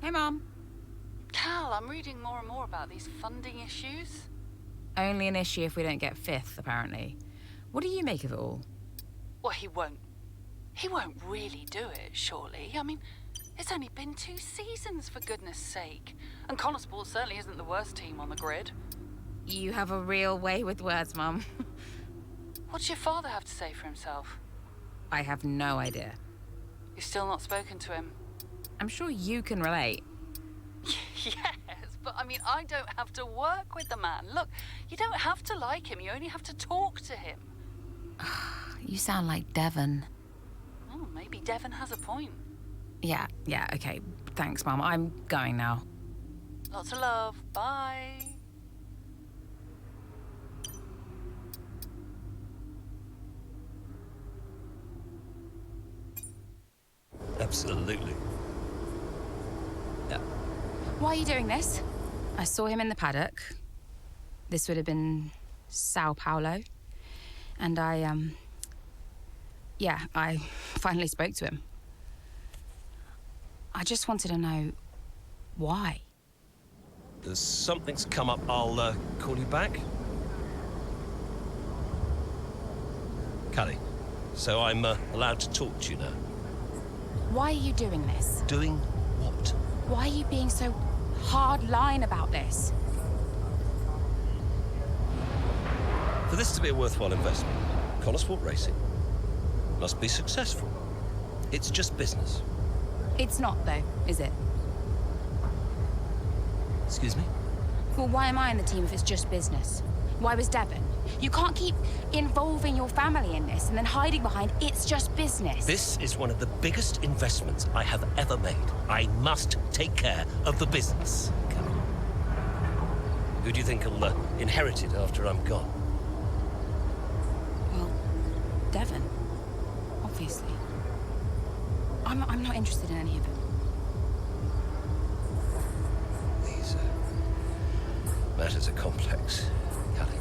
Hey, Mom. Cal, I'm reading more and more about these funding issues. Only an issue if we don't get fifth, apparently. What do you make of it all? Well, he won't really do it, surely. I mean, it's only been 2 seasons, for goodness sake. And Connorsport certainly isn't the worst team on the grid. You have a real way with words, Mum. What's your father have to say for himself? I have no idea. You've still not spoken to him? I'm sure you can relate. Yes, but I mean, I don't have to work with the man. Look, you don't have to like him, you only have to talk to him. You sound like Devon. Oh, maybe Devon has a point. Yeah, okay. Thanks, Mum. I'm going now. Lots of love. Bye. Absolutely. Yeah. Why are you doing this? I saw him in the paddock. This would have been Sao Paulo. And I finally spoke to him. I just wanted to know why. There's something's come up. I'll call you back. Callie, so I'm allowed to talk to you now. Why are you doing this? Doing what? Why are you being so hard line about this? For this to be a worthwhile investment, Connorsport Racing must be successful. It's just business. It's not, though, is it? Excuse me? Well, why am I in the team if it's just business? Why was Devon? You can't keep involving your family in this and then hiding behind it's just business. This is one of the biggest investments I have ever made. I must take care of the business. Callie. Who do you think will inherit it after I'm gone? Well, Devon, obviously. I'm not interested in any of it. These matters are complex, Callie.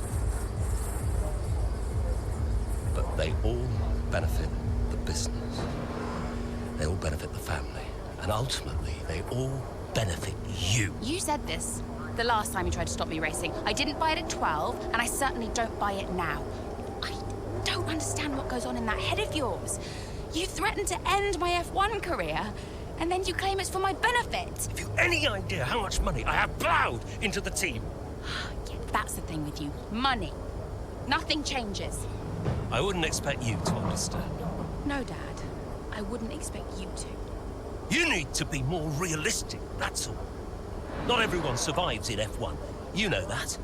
But they all benefit the business. They all benefit the family. And ultimately, they all benefit you. You said this the last time you tried to stop me racing. I didn't buy it at 12, and I certainly don't buy it now. I don't understand what goes on in that head of yours. You threatened to end my F1 career, and then you claim it's for my benefit. Have you any idea how much money I have plowed into the team? Yeah, that's the thing with you. Money. Nothing changes. I wouldn't expect you to understand. No, Dad. I wouldn't expect you to. You need to be more realistic, that's all. Not everyone survives in F1. You know that.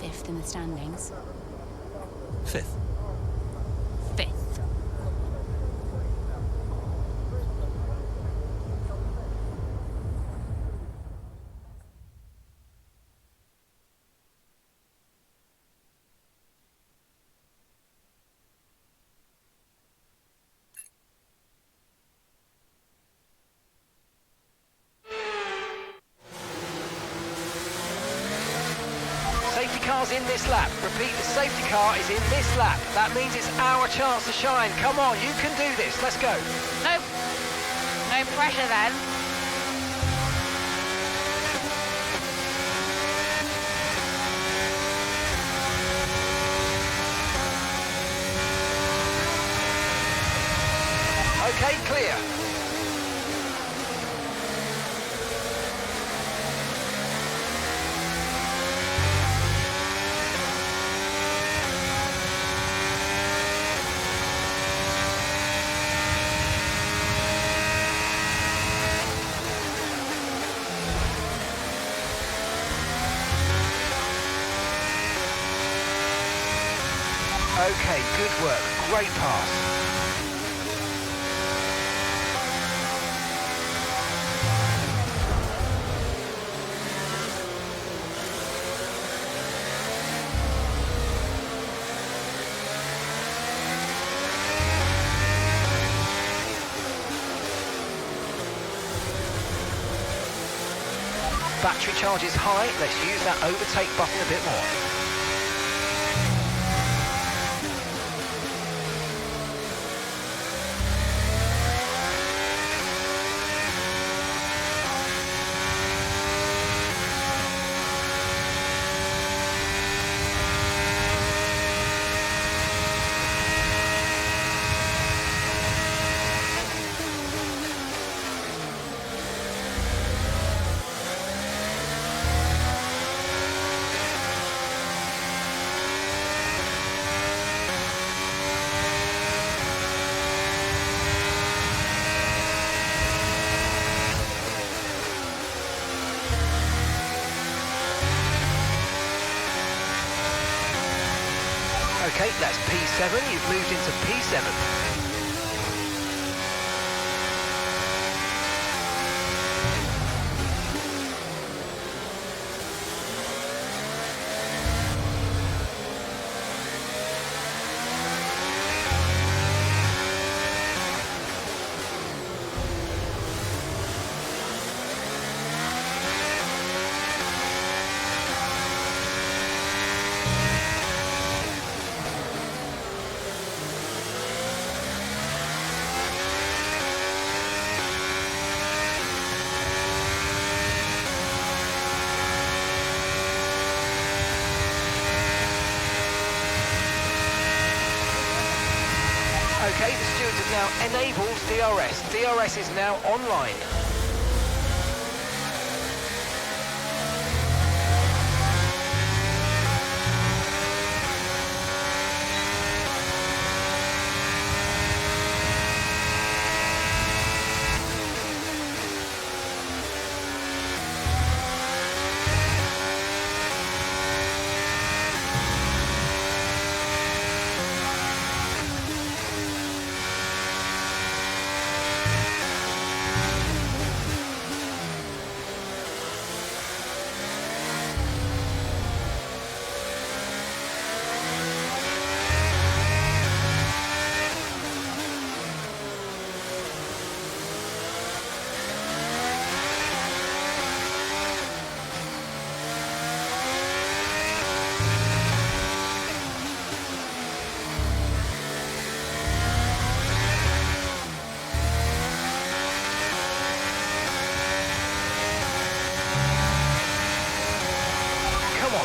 5th in the standings. 5th. 5th. Safety car's in this lap. Repeat, the safety car is in this lap. That means it's our chance to shine. Come on, you can do this. Let's go. No pressure then. Okay, clear. Okay, good work. Great pass. Battery charge is high. Let's use that overtake button a bit more. Okay, that's P7. You've moved into P7. Okay, the stewards have now enabled DRS. DRS is now online.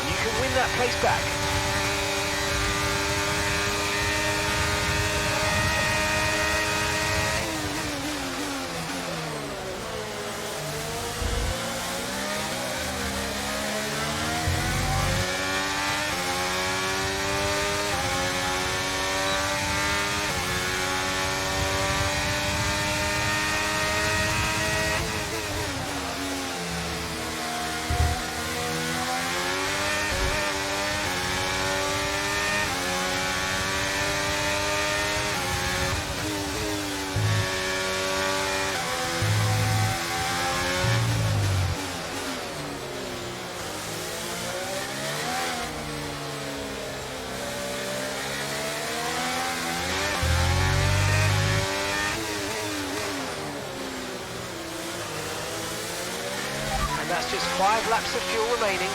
You can win that place back. And that's just 5 laps of fuel remaining.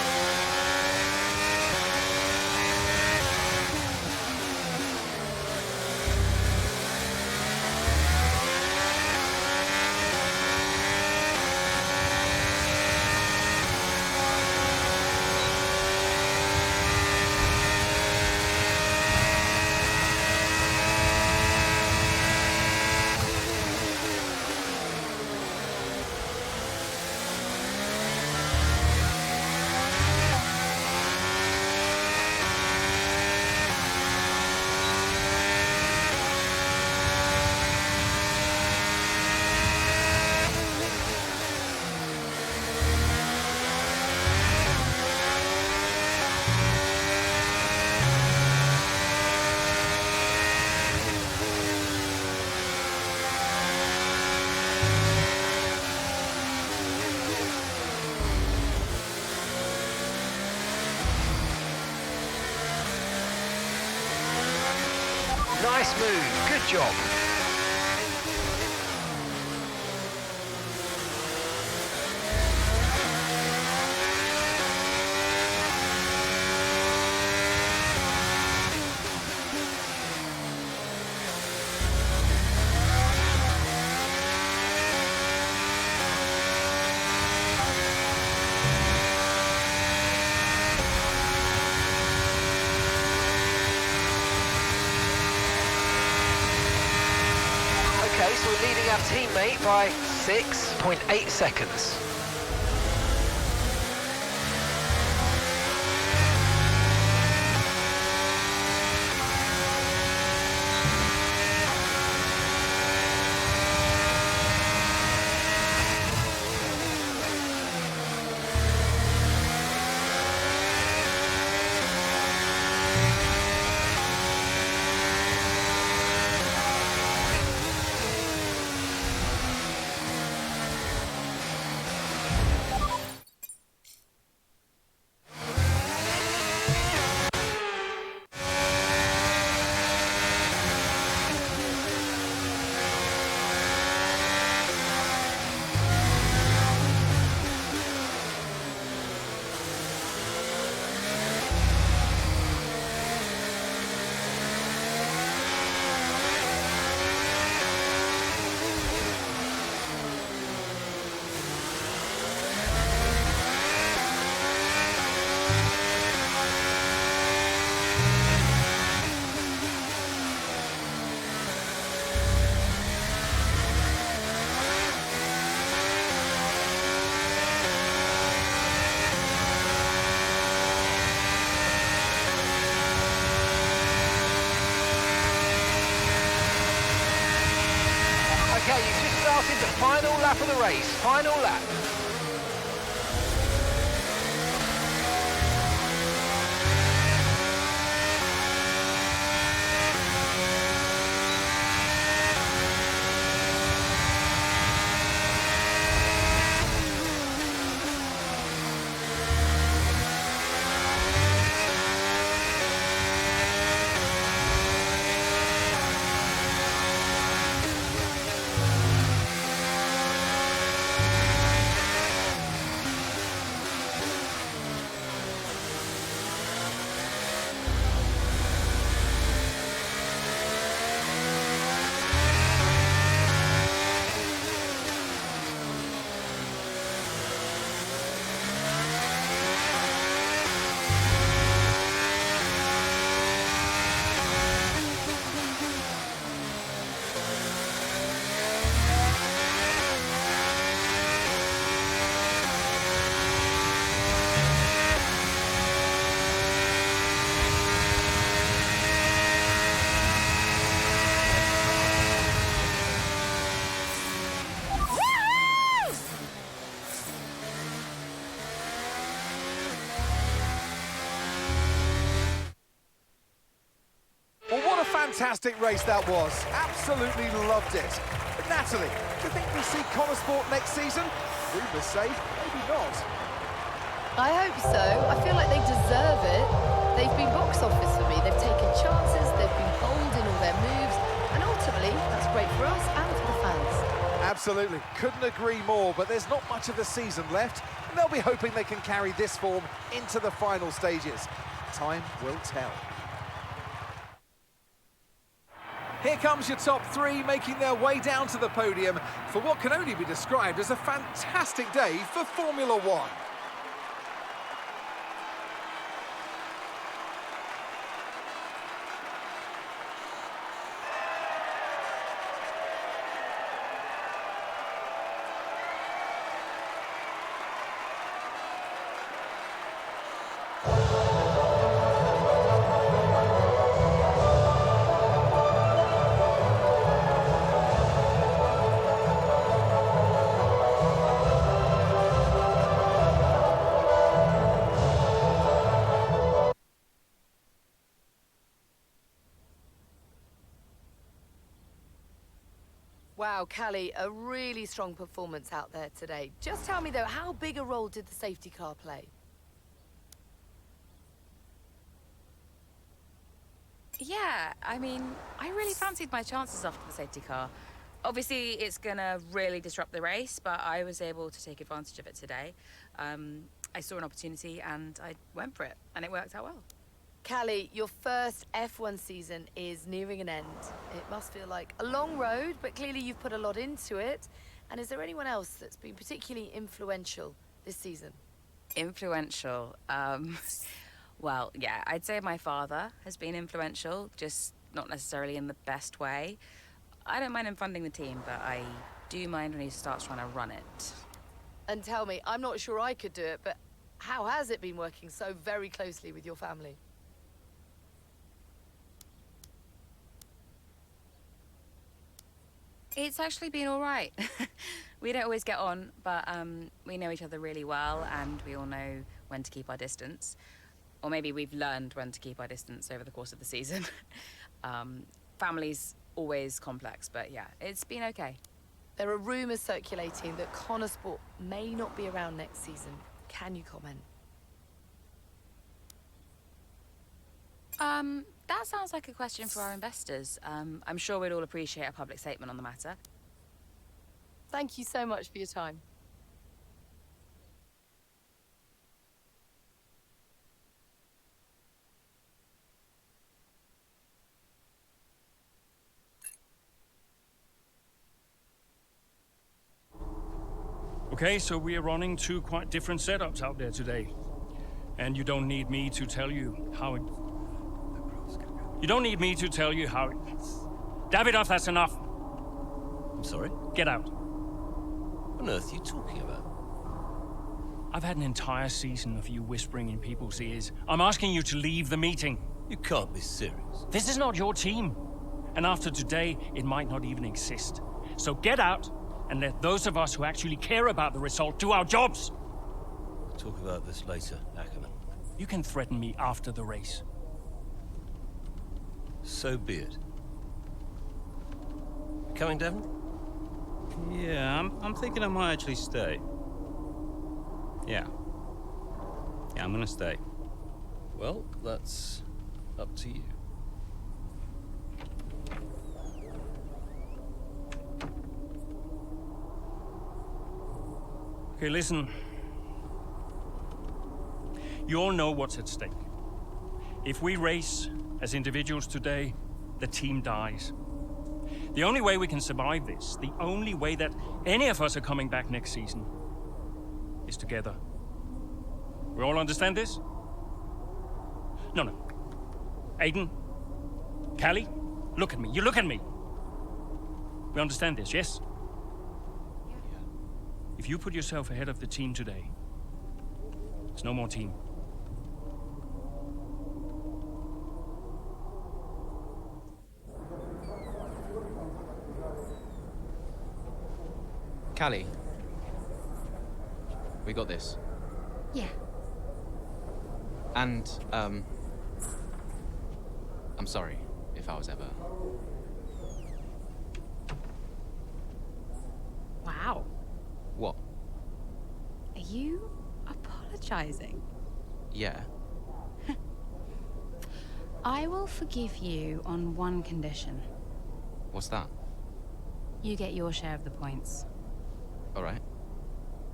Nice move, good job. Okay, so we're leading our teammate by 6.8 seconds. started the final lap of the race. Final lap. Fantastic race that was. Absolutely loved it. But Natalie, do you think we'll see Connor Sport next season? Rumours say maybe not. I hope so. I feel like they deserve it. They've been box office for me. They've taken chances, they've been bold in all their moves, and ultimately, that's great for us and for the fans. Absolutely. Couldn't agree more, but there's not much of the season left, and they'll be hoping they can carry this form into the final stages. Time will tell. Here comes your top three, making their way down to the podium for what can only be described as a fantastic day for Formula One. Wow, Callie, a really strong performance out there today. Just tell me, though, how big a role did the safety car play? Yeah, I mean, I really fancied my chances after the safety car. Obviously, it's gonna really disrupt the race, but I was able to take advantage of it today. I saw an opportunity and I went for it, and it worked out well. Callie, your first F1 season is nearing an end. It must feel like a long road, but clearly you've put a lot into it. And is there anyone else that's been particularly influential this season? Influential? Well, yeah, I'd say my father has been influential, just not necessarily in the best way. I don't mind him funding the team, but I do mind when he starts trying to run it. And tell me, I'm not sure I could do it, but how has it been working so very closely with your family? It's actually been all right. We don't always get on, but we know each other really well, and we all know when to keep our distance. Or maybe we've learned when to keep our distance over the course of the season. Family's always complex, but yeah, it's been okay. There are rumours circulating that Connor Sport may not be around next season. Can you comment? That sounds like a question for our investors. I'm sure we'd all appreciate a public statement on the matter. Thank you so much for your time. Okay, so we are running two quite different setups out there today. And you don't need me to tell you how it... You don't need me to tell you how it... Davidoff, that's enough. I'm sorry? Get out. What on earth are you talking about? I've had an entire season of you whispering in people's ears. I'm asking you to leave the meeting. You can't be serious. This is not your team. And after today, it might not even exist. So get out and let those of us who actually care about the result do our jobs. We'll talk about this later, Ackerman. You can threaten me after the race. So be it. Coming, Devon? Yeah, I'm thinking I might actually stay. Yeah. Yeah, I'm gonna stay. Well, that's up to you. Okay, listen. You all know what's at stake. If we race as individuals today, the team dies. The only way we can survive this, the only way that any of us are coming back next season, is together. We all understand this? No. Aiden, Callie, look at me. You look at me. We understand this, yes? If you put yourself ahead of the team today, there's no more team. Callie, we got this. Yeah. And, I'm sorry if I was ever... Wow. What? Are you apologizing? Yeah. I will forgive you on one condition. What's that? You get your share of the points. All right.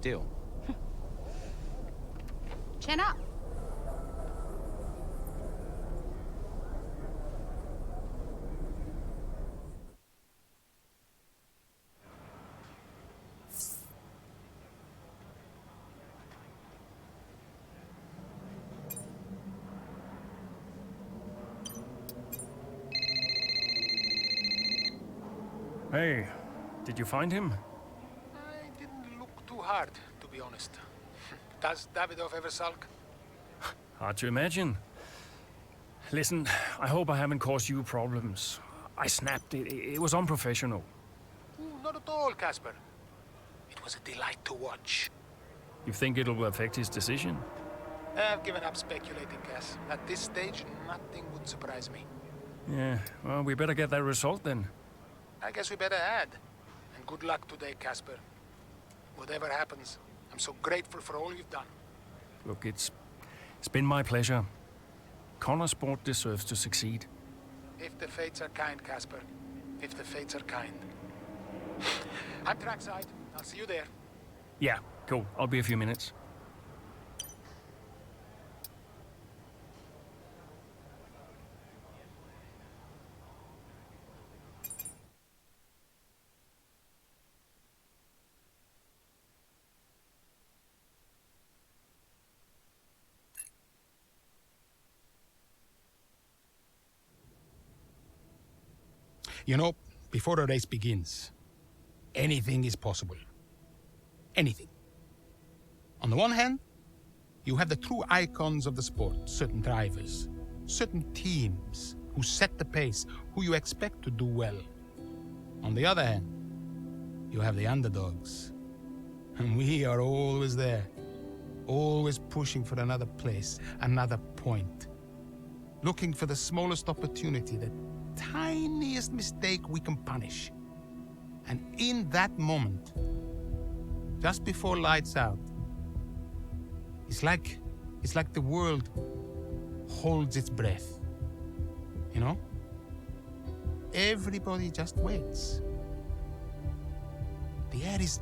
Deal. Chin up. Hey, did you find him? I didn't look too hard, to be honest. Does Davidov ever sulk? Hard to imagine. Listen, I hope I haven't caused you problems. I snapped it. It was unprofessional. Ooh, not at all, Casper. It was a delight to watch. You think it'll affect his decision? I've given up speculating, Cass. At this stage, nothing would surprise me. Yeah, well, we better get that result then. I guess we better add. And good luck today, Casper. Whatever happens, I'm so grateful for all you've done. Look, it's been my pleasure. Connor Sport deserves to succeed. If the fates are kind, Casper. If the fates are kind. I'm trackside. I'll see you there. Yeah, cool. I'll be a few minutes. You know, before a race begins, anything is possible. Anything. On the one hand, you have the true icons of the sport, certain drivers, certain teams who set the pace, who you expect to do well. On the other hand, you have the underdogs. And we are always there, always pushing for another place, another point. Looking for the smallest opportunity, the tiniest mistake we can punish. And in that moment, just before lights out, it's like the world holds its breath. You know? Everybody just waits. The air is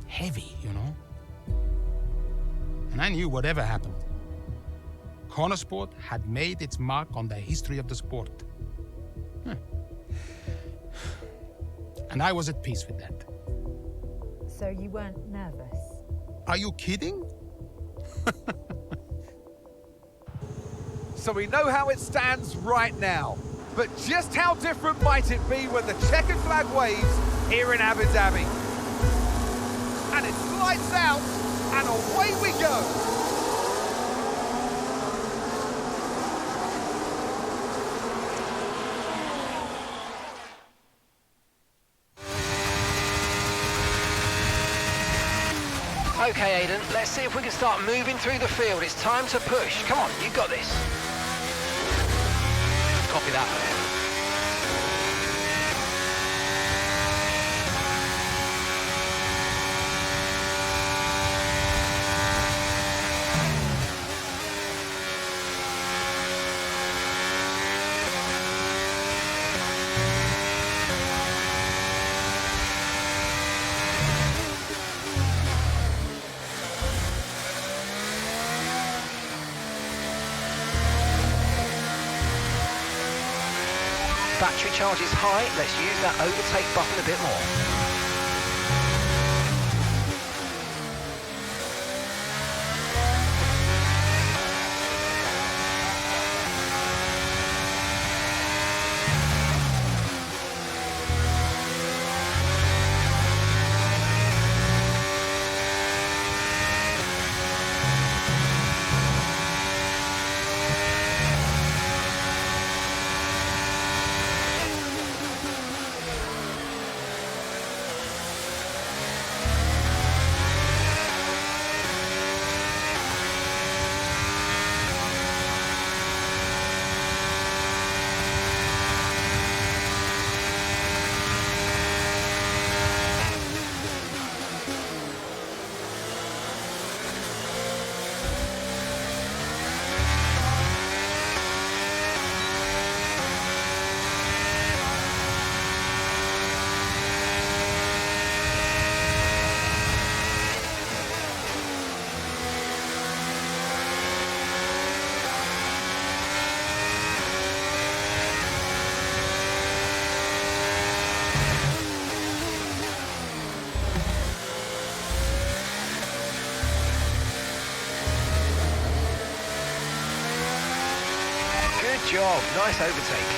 heavy, you know? And I knew whatever happened, Connosport had made its mark on the history of the sport. And I was at peace with that. So you weren't nervous? Are you kidding? So we know how it stands right now. But just how different might it be when the checkered flag waves here in Abu Dhabi? And it's lights out, and away we go. Okay, Aiden, let's see if we can start moving through the field. It's time to push. Come on, you got this. Copy that. Battery charge is high. Let's use that overtake button a bit more. Good job, nice overtake.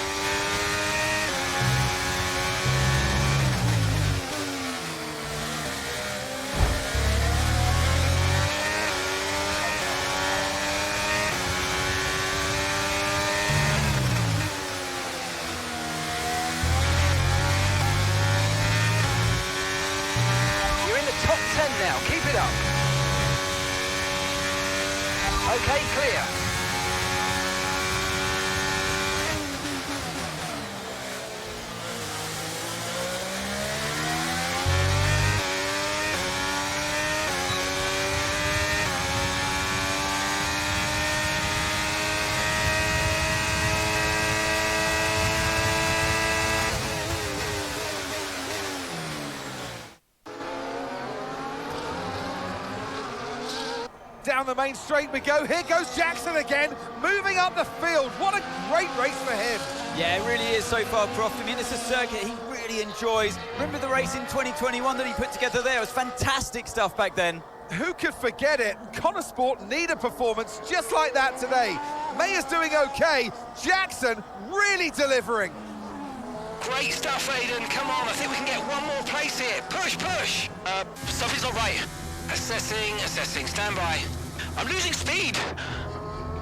You're in the top 10 now, keep it up. Okay, clear. Down the main straight we go. Here goes Jackson again, moving up the field. What a great race for him. Yeah, it really is so far, Croft. I mean, it's a circuit he really enjoys. Remember the race in 2021 that he put together there? It was fantastic stuff back then. Who could forget it? Connor Sport need a performance just like that today. Mayer's doing okay. Jackson really delivering. Great stuff, Aiden. Come on, I think we can get one more place here. Push, push. Something's not right. Assessing, stand by. I'm losing speed.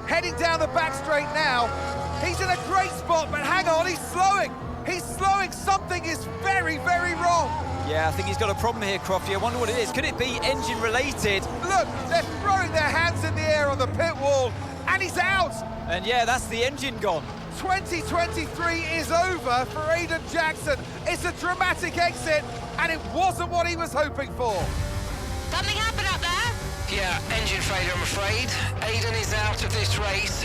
Heading down the back straight now. He's in a great spot, but hang on, he's slowing. He's slowing. Something is very, very wrong. Yeah, I think he's got a problem here, Crofty. I wonder what it is. Could it be engine related? Look, they're throwing their hands in the air on the pit wall, and he's out. And yeah, that's the engine gone. 2023 is over for Aiden Jackson. It's a dramatic exit, and it wasn't what he was hoping for. Something happened up there? Yeah, engine failure, I'm afraid. Aiden is out of this race.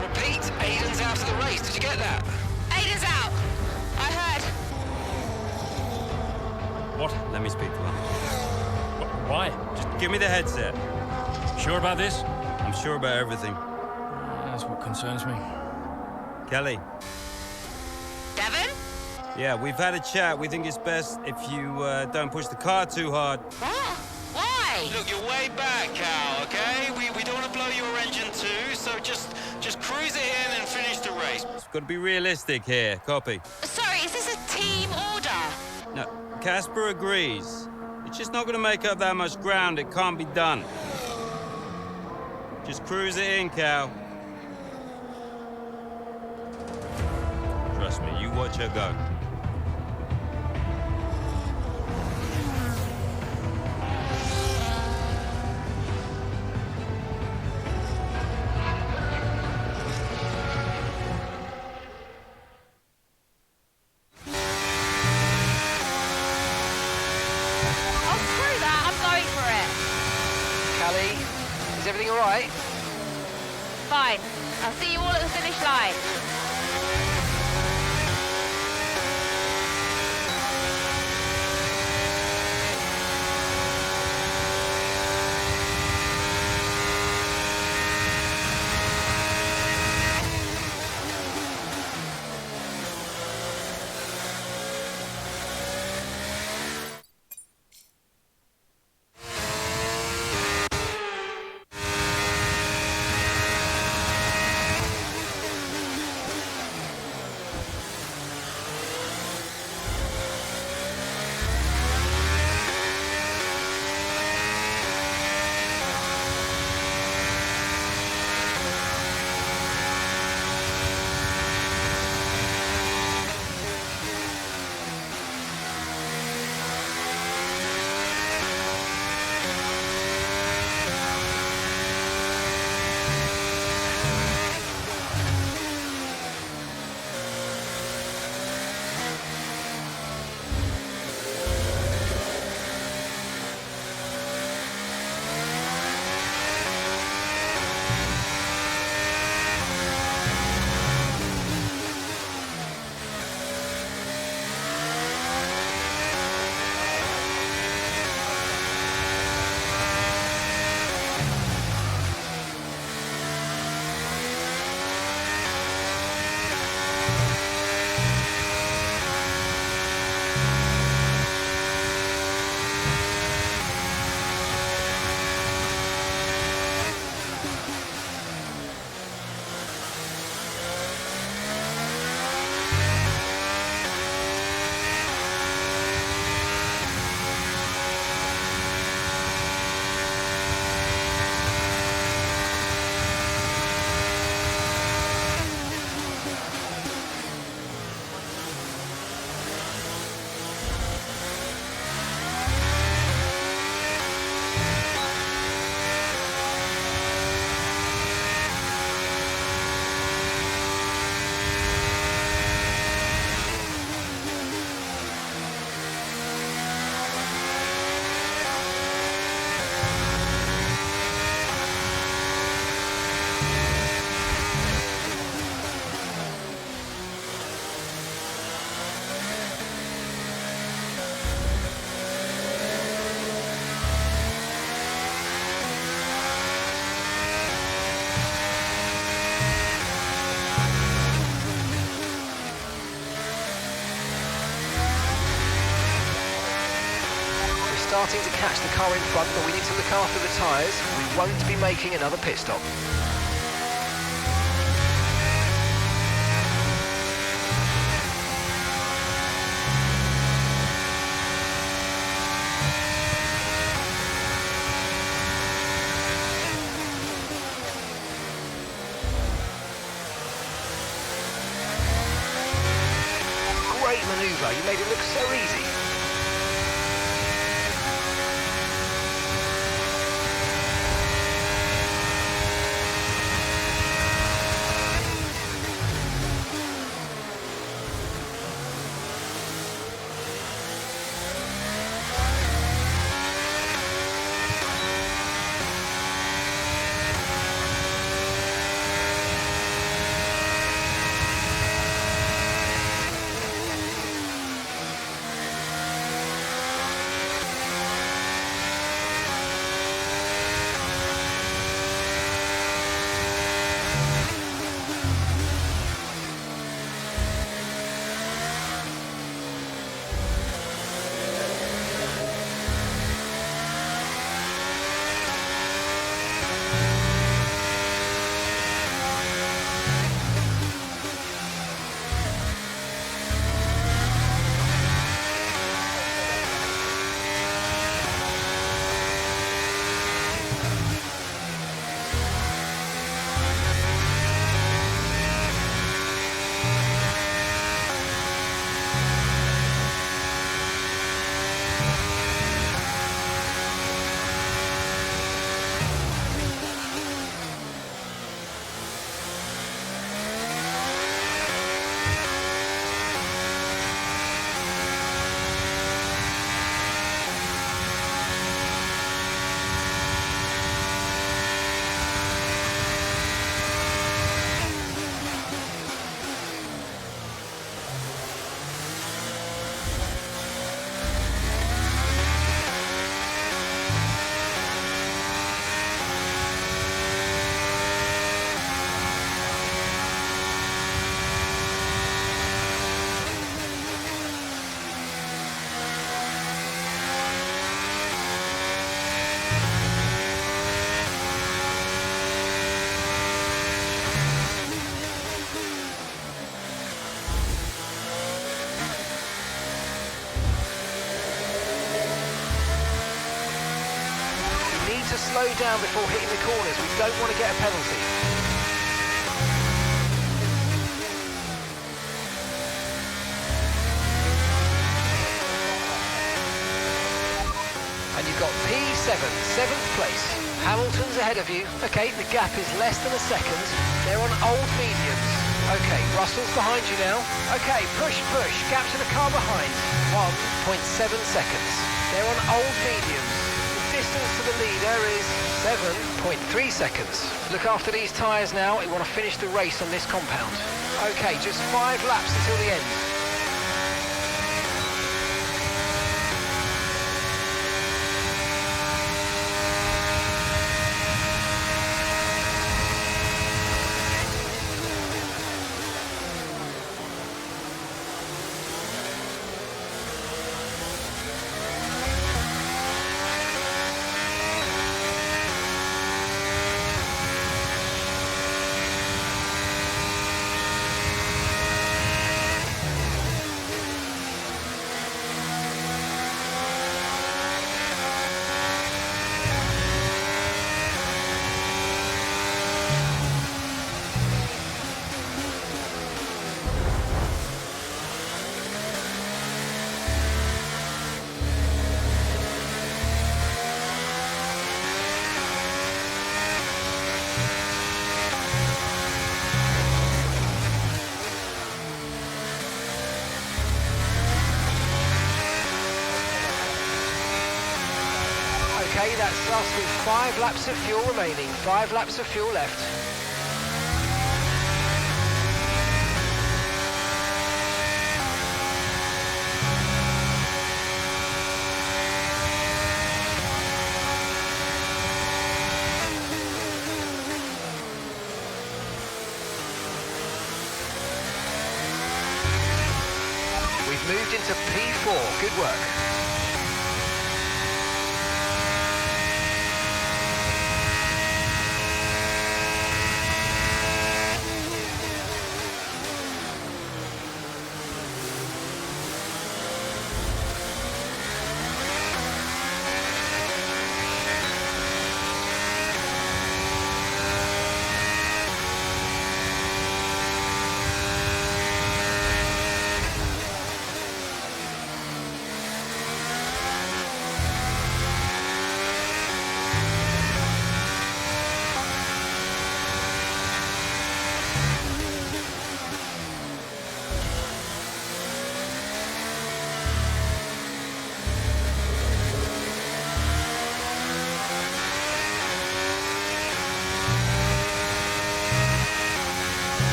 Repeat, Aiden's out of the race. Did you get that? Aiden's out. I heard. What? Let me speak to him. Why? Just give me the headset. Sure about this? I'm sure about everything. That's what concerns me. Kelly. Devon? Yeah, we've had a chat. We think it's best if you don't push the car too hard. What? Why? Look, you're way back, Cal, okay? We don't want to blow your engine too, so just cruise it in and finish the race. It's got to be realistic here. Copy. Sorry, is this a team order? No, Casper agrees. It's just not going to make up that much ground. It can't be done. Just cruise it in, Cal. Trust me, you watch her go. Is everything all right? Fine. I'll see you all at the finish line. Starting to catch the car in front, but we need to look after the tyres. We won't be making another pit stop. Great manoeuvre, you made it look so easy. to slow down before hitting the corners. We don't want to get a penalty. And you've got P7, 7th place. Hamilton's ahead of you. Okay, the gap is less than a second. They're on old mediums. Okay, Russell's behind you now. Okay, push, push. Gap to the car behind. 1.7 seconds. They're on old mediums. The distance to the leader is 7.3 seconds. Look after these tyres now. We want to finish the race on this compound. Okay, just 5 laps until the end. Okay, that's us with 5 laps of fuel remaining. 5 laps of fuel left. We've moved into P4. Good work.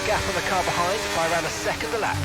Gap on the car behind by around a second a lap.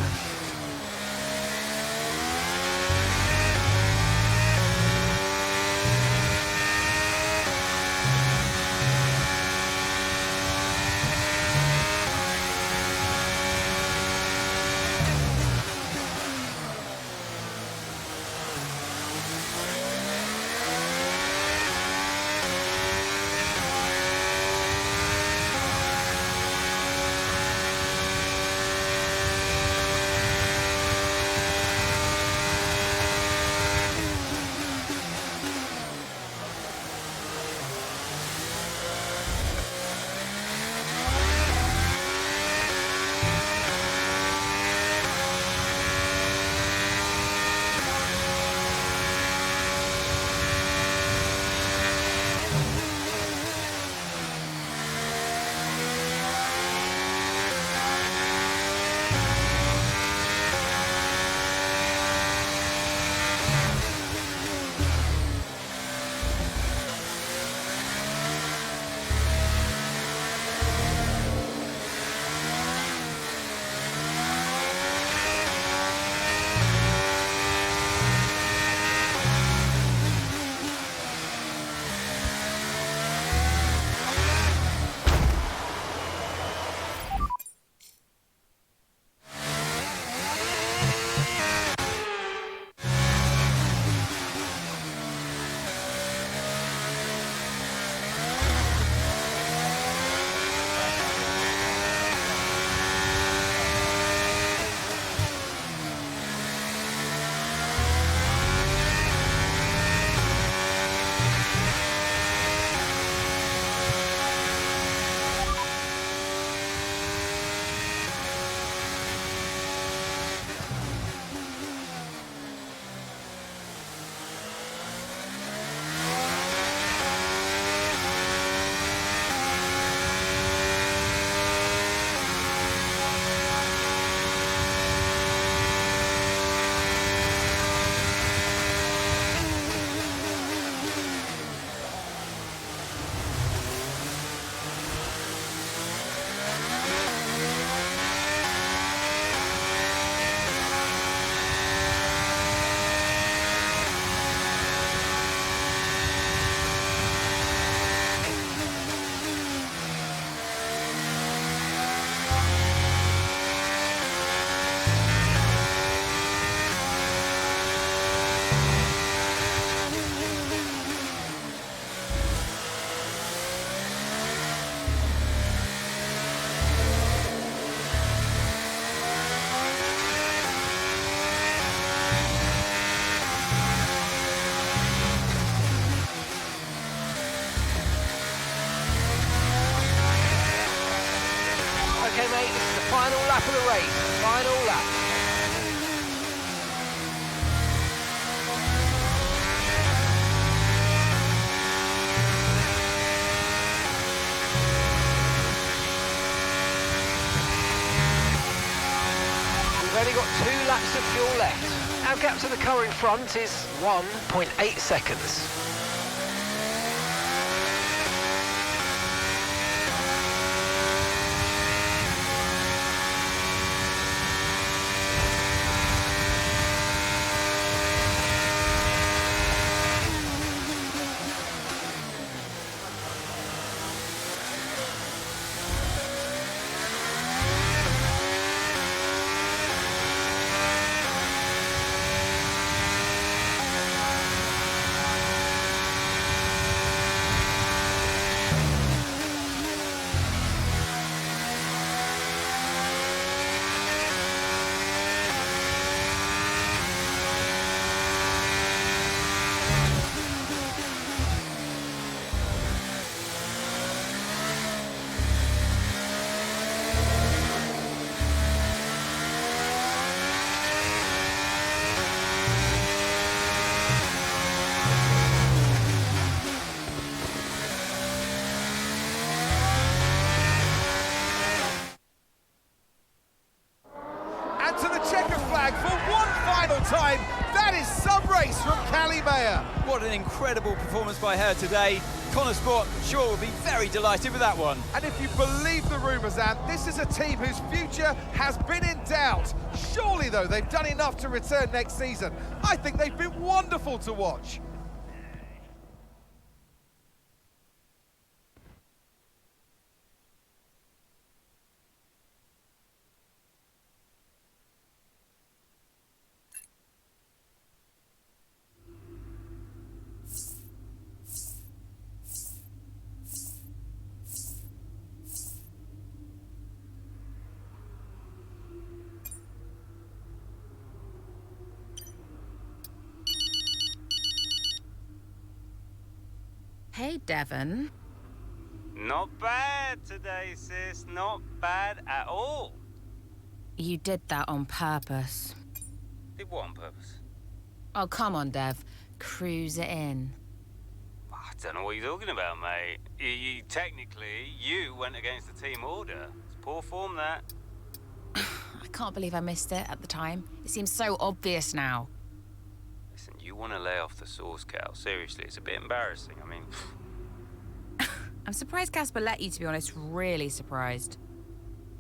Final lap of the race. Final lap. We've only got 2 laps of fuel left. Our gap to the car in front is 1.8 seconds. To the checker flag for one final time. That is some race from Callie Mayer. What an incredible performance by her today. Connor Sport, sure, will be very delighted with that one. And if you believe the rumours, Ant, this is a team whose future has been in doubt. Surely, though, they've done enough to return next season. I think they've been wonderful to watch. Hey, Devon. Not bad today, sis. Not bad at all. You did that on purpose. Did what on purpose? Oh, come on, Dev. Cruise it in. I don't know what you're talking about, mate. Technically, you went against the team order. It's poor form, that. I can't believe I missed it at the time. It seems so obvious now. Listen, you want to lay off the sauce, Cal. Seriously, it's a bit embarrassing. I mean... I'm surprised Casper let you, to be honest. Really surprised.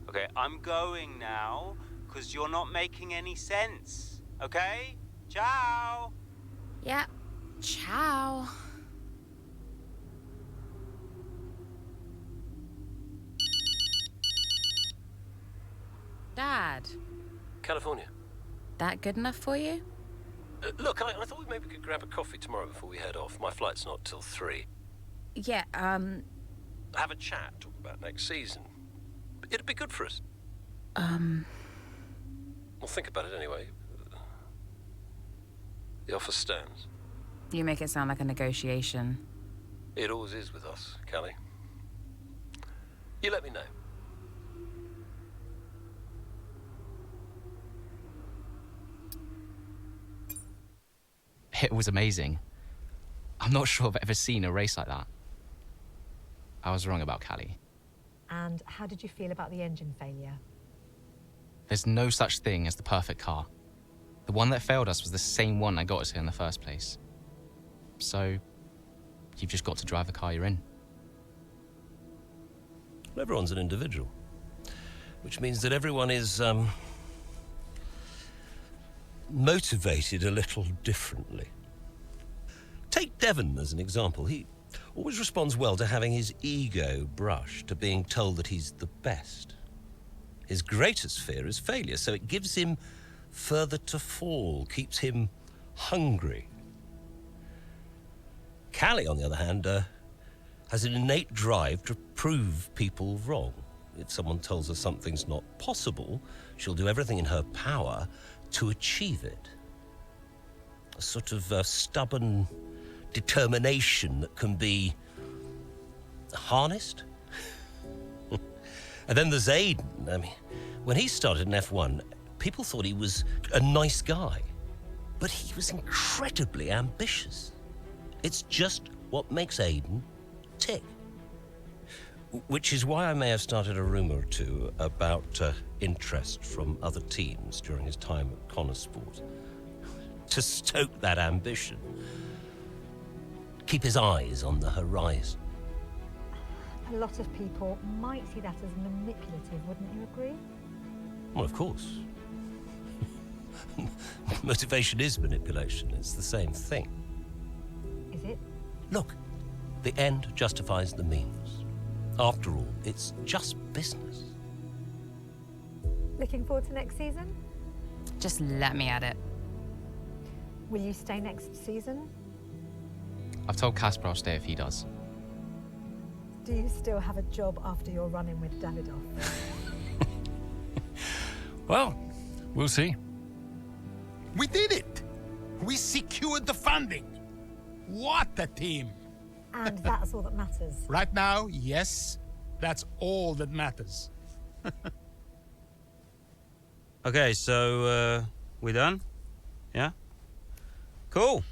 Okay, I'm going now, because you're not making any sense. Okay? Ciao! Yeah. Ciao. Dad. California. That good enough for you? Look, I thought we maybe could grab a coffee tomorrow before we head off. My flight's not till 3. Yeah, Have a chat, talk about next season. It'd be good for us. Well, think about it anyway. The offer stands. You make it sound like a negotiation. It always is with us, Callie. You let me know. It was amazing. I'm not sure I've ever seen a race like that. I was wrong about Callie. And how did you feel about the engine failure? There's no such thing as the perfect car. The one that failed us was the same one that got us here in the first place. So, you've just got to drive the car you're in. Well, everyone's an individual, which means that everyone is, motivated a little differently. Take Devon as an example. He always responds well to having his ego brushed, to being told that he's the best. His greatest fear is failure, so it gives him further to fall, keeps him hungry. Callie, on the other hand, has an innate drive to prove people wrong. If someone tells her something's not possible, she'll do everything in her power to achieve it. A sort of stubborn determination that can be harnessed. And then there's Aiden. I mean, When he started in F1, people thought he was a nice guy. But he was incredibly ambitious. It's just what makes Aiden tick. Which is why I may have started a rumour or two about interest from other teams during his time at Connosport. To stoke that ambition. Keep his eyes on the horizon. A lot of people might see that as manipulative, wouldn't you agree? Well, of course. Motivation is manipulation. It's the same thing. Is it? Look, the end justifies the means. After all, it's just business. Looking forward to next season? Just let me at it. Will you stay next season? I've told Casper I'll stay if he does. Do you still have a job after your run-in with Davidoff? Well, we'll see. We did it! We secured the funding! What a team! And that's all that matters. Right now, yes, that's all that matters. Okay, so, we done? Yeah? Cool.